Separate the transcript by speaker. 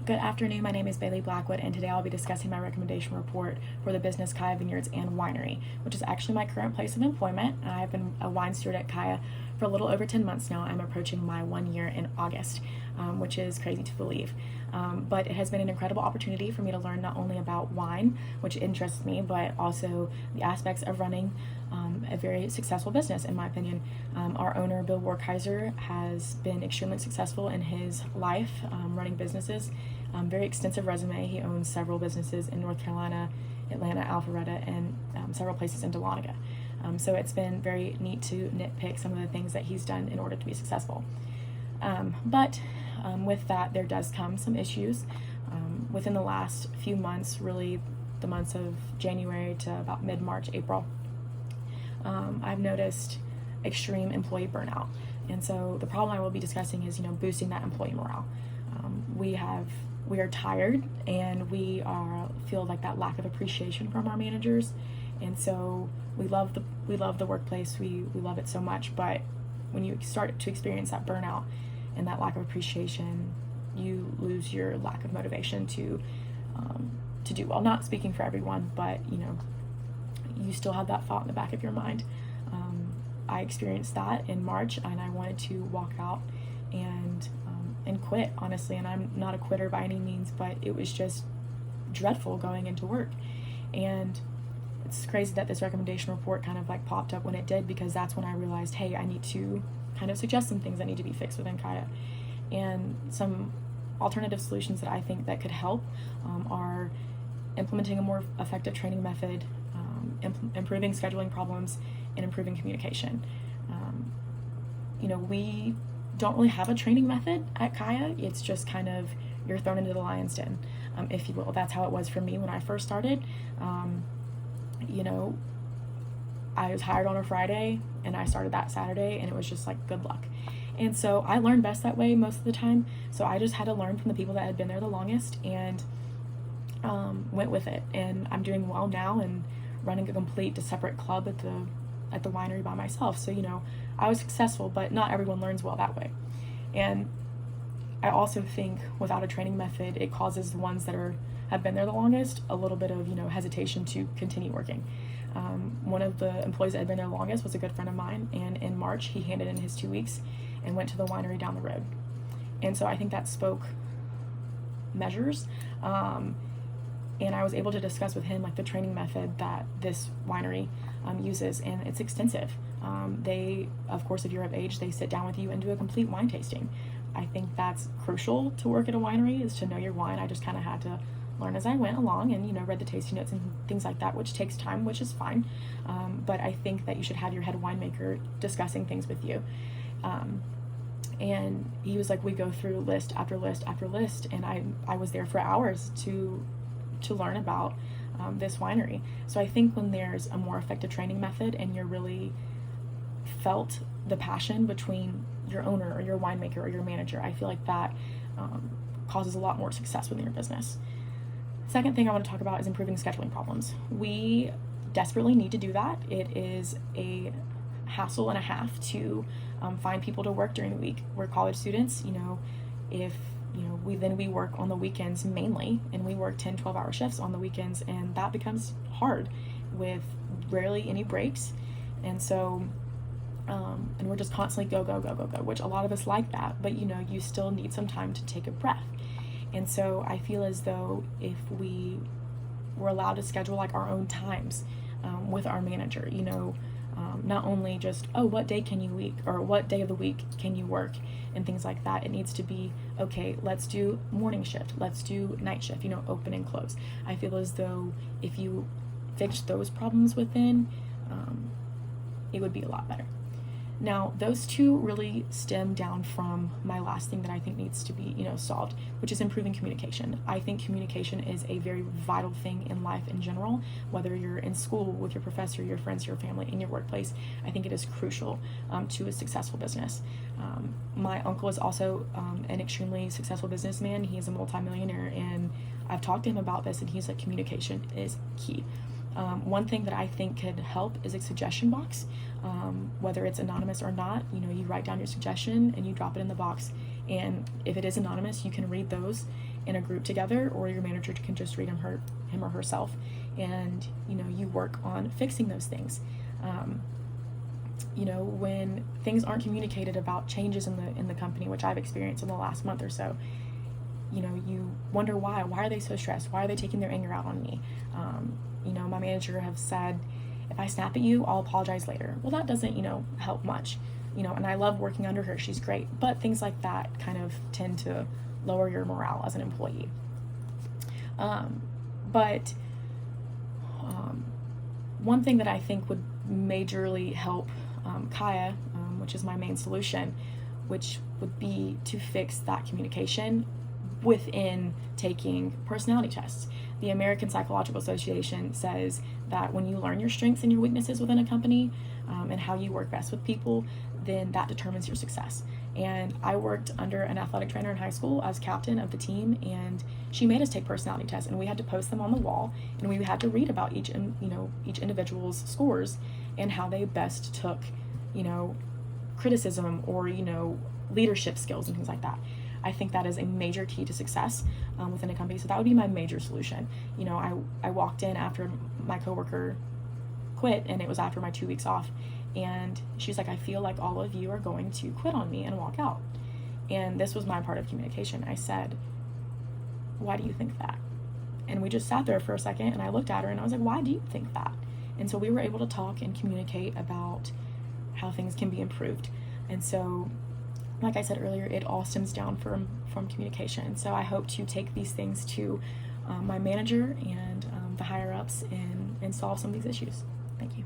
Speaker 1: Good afternoon, my name is Bailey Blackwood, and today I'll be discussing my recommendation report for the business Kaya Vineyards and Winery, which is actually my current place of employment. I've been a wine steward at Kaya for a little over 10 months now. I'm approaching my 1 year in August, which is crazy to believe. But it has been an incredible opportunity for me to learn not only about wine, which interests me, but also the aspects of running a very successful business, in my opinion. Our owner, Bill Warkheiser, has been extremely successful in his life running businesses. Very extensive resume. He owns several businesses in North Carolina, Atlanta, Alpharetta, and several places in Dahlonega. So it's been very neat to nitpick some of the things that he's done in order to be successful. But with that, there does come some issues. Within the last few months, really the months of January to about mid-March, April, I've noticed extreme employee burnout. And so the problem I will be discussing is, boosting that employee morale. We are tired, and we feel like that lack of appreciation from our managers. And so we love the workplace. We love it so much, but when you start to experience that burnout and that lack of appreciation, you lose your lack of motivation to do well. Not speaking for everyone, but you still have that thought in the back of your mind. I experienced that in March, and I wanted to walk out and quit, honestly. And I'm not a quitter by any means, but it was just dreadful going into work. And it's crazy that this recommendation report kind of popped up when it did, because that's when I realized, hey, I need to kind of suggest some things that need to be fixed within Kaya. And some alternative solutions that I think that could help are implementing a more effective training method, improving scheduling problems, and improving communication. We don't really have a training method at Kaya. It's just kind of, you're thrown into the lion's den, if you will. That's how it was for me when I first started. I was hired on a Friday, and I started that Saturday, and it was just good luck. And so I learned best that way most of the time. So I just had to learn from the people that had been there the longest, and went with it. And I'm doing well now and running a complete separate club at the winery by myself. So, I was successful, but not everyone learns well that way. And I also think without a training method, it causes the ones that have been there the longest a little bit of, hesitation to continue working. One of the employees that had been there the longest was a good friend of mine, and in March, he handed in his 2 weeks and went to the winery down the road. And so I think that spoke measures. And I was able to discuss with him the training method that this winery uses, and it's extensive. They, of course, if you're of age, they sit down with you and do a complete wine tasting. I think that's crucial to work at a winery, is to know your wine. I just kind of had to learn as I went along, and read the tasting notes and things like that, which takes time, which is fine. But I think that you should have your head winemaker discussing things with you. And he was we go through list after list after list, and I was there for hours to learn about this winery. So I think when there's a more effective training method, and you're really felt the passion between your owner or your winemaker or your manager, I feel like that causes a lot more success within your business. Second thing I want to talk about is improving scheduling problems. We desperately need to do that. It is a hassle and a half to find people to work during the week. We're college students. If we work on the weekends mainly, and we work 10-12 hour shifts on the weekends, and that becomes hard with rarely any breaks. And so and we're just constantly go, which a lot of us like that, but you still need some time to take a breath. And so I feel as though if we were allowed to schedule our own times with our manager, not only just, what day can you week, or what day of the week can you work, and things like that. It needs to be, okay, let's do morning shift, let's do night shift, open and close. I feel as though if you fix those problems within, it would be a lot better. Now, those two really stem down from my last thing that I think needs to be, solved, which is improving communication. I think communication is a very vital thing in life in general, whether you're in school with your professor, your friends, your family, in your workplace. I think it is crucial to a successful business. My uncle is also an extremely successful businessman. He is a multimillionaire, and I've talked to him about this, and he's like, communication is key. One thing that I think could help is a suggestion box, whether it's anonymous or not. You write down your suggestion and you drop it in the box, And if it is anonymous, you can read those in a group together, or your manager can just read him or herself, and you work on fixing those things. When things aren't communicated about changes in the company, which I've experienced in the last month or so, you wonder why are they so stressed? Why are they taking their anger out on me? My manager have said, if I snap at you, I'll apologize later. Well, that doesn't help much, and I love working under her. She's great, but things like that kind of tend to lower your morale as an employee. But one thing that I think would majorly help Kaya, which is my main solution, which would be to fix that communication within taking personality tests. The American Psychological Association says that when you learn your strengths and your weaknesses within a company, and how you work best with people, then that determines your success. And I worked under an athletic trainer in high school as captain of the team, and she made us take personality tests, and we had to post them on the wall, and we had to read about each individual's scores and how they best took criticism or leadership skills and things like that. I think that is a major key to success within a company. So that would be my major solution. I walked in after my coworker quit, and it was after my 2 weeks off, and she's like, I feel like all of you are going to quit on me and walk out. And this was my part of communication. I said, why do you think that? And we just sat there for a second, and I looked at her and I was like, why do you think that? And so we were able to talk and communicate about how things can be improved. And so, like I said earlier, it all stems down from communication. So I hope to take these things to my manager and the higher ups and solve some of these issues. Thank you.